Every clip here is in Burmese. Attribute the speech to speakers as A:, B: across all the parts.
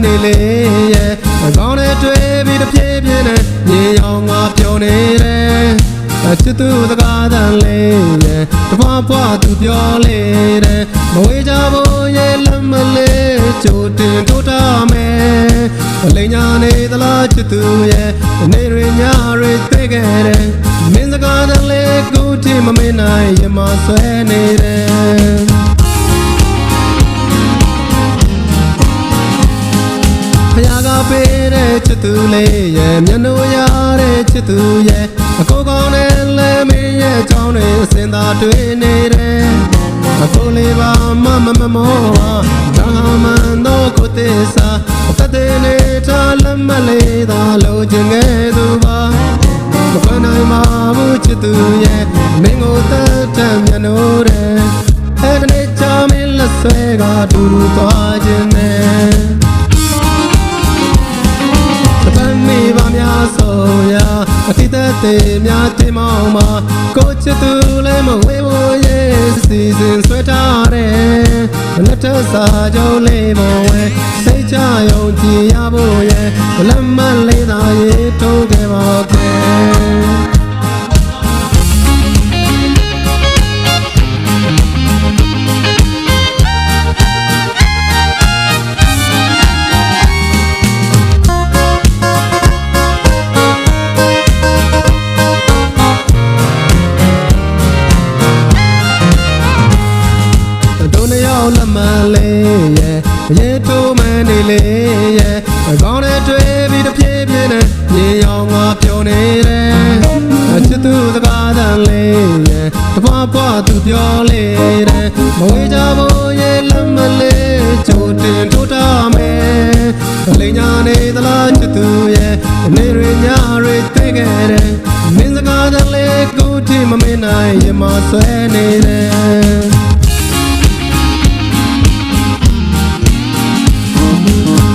A: နေလေရဲ့ကောင်းတဲ့တွေ့ပြီးတစ်ပြေးပြေးနဲ့မြေအောင်ငါပြောနေတယ်ချစ်သူစကားတန်လေးရဲ့တပွားပွားသူပြောလေတယ်မဝေးကြဖို့ရဲ့လက်မလေးကြိုတင်ထိုးထားမယ်လိန်ညာနေသလားချစ်သူရဲ့နေရညတွေသိခဲ့တယ်မင်းစကားတန်လေးကိုတိမမင်းနိုင်ရမဆွဲနေတယ်ဖယားကပေးတဲ့ချစ်သူလေးရဲ့မျက်နှာရတဲ့ချစ်သူရဲ့အကိုကောင်းနဲ့လဲမင်းရဲ့အကြောင်းတွေအစင်သာတွေ့နေတယ်အကိုလေးပါမမောပါဒါမှန်တော့ကိုသစ္စာအသက်တွေနေထားလက်မလေးသာလို့ချင်ခဲ့သူပါမခွင့်နိုင်ပါဘူးချစ်သူရဲ့မင်းကိုတတ်တဲ့မျက်နှာတဲ့အဲ့ဒီချာမင်းလက်ဆွဲကတူတူသွားခြင်းနဲ့မေးပါများဆိုရာအတိတ်တဲ့များတင်မောင်းမှာကိုချစ်သူလည်းမဝေးဖို့ရဲ့စီစဉ်ဆွဲထားတယ်လက်ထစာကြုံလေးမဝဲစိတ်ချယုံကြည်ရဖို့ရဲ့လက်မလေးသာရေးထုံးခဲ့ပါခဲ့လက်မလေးရဲ့ရေတိုးမနေလေရဲ့ကောင်းတဲ့တွေ့ပြီးတစ်ပြေးပြေးနဲ့မြေအောင်ငါပြောနေတယ်ချစ်သူစကားတန်လေးရဲ့တပွားပွားသူပြောလေတယ်မဝေးကြဖို့ရဲ့လက်မလေးကြိုတင်ထိုးထားမယ်လိန်ညာနေသလားချစ်သူရဲ့နေရညတွေသိခဲ့တယ်မင်းစကားတန်လေးကိုတိမမင်းနိုင်ရမဆွဲနေတယ်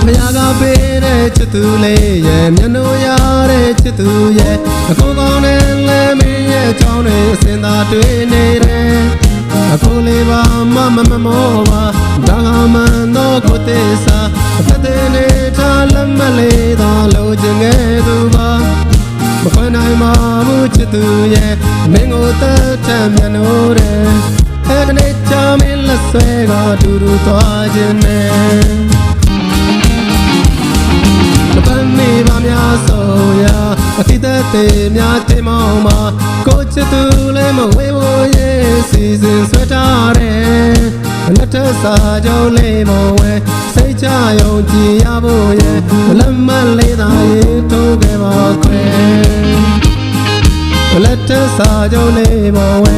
A: ဖယားကပေးတဲ့ချစ်သူလေးရဲ့မျက်နှာရတဲ့ချစ်သူရဲ့အကိုကောင်းနဲ့လဲမင်းရဲ့အကြောင်းတွေအစင်သာတွေ့နေတယ်အကိုလေးပါမမောပါဒါမှန်တော့ကိုသစ္စာအသက်တွေနေထားလက်မလေးသာလို့ချင်ခဲ့သူပါမခွင့်နိုင်ပါဘူးချစ်သူရဲ့မင်းကိုတတ်တဲ့မျက်နှာတဲ့အဲ့ဒီချာမင်းလက်ဆွဲကတူတူသွားခြင်းနဲ့မေးပါများဆိုရာအတိတ်တဲ့များတင်မောင်းမှာကိုချစ်သူလည်းမဝေးဖို့ရဲ့စီစဉ်ဆွဲထားတယ်လက်ထစာကြုံလေးမဝဲစိတ်ချယုံကြည်ရဖို့ရဲ့လက်မလေးသာရေးထိုးခဲ့ပါခွဲလက်ထစာကြုံလေးမဝဲ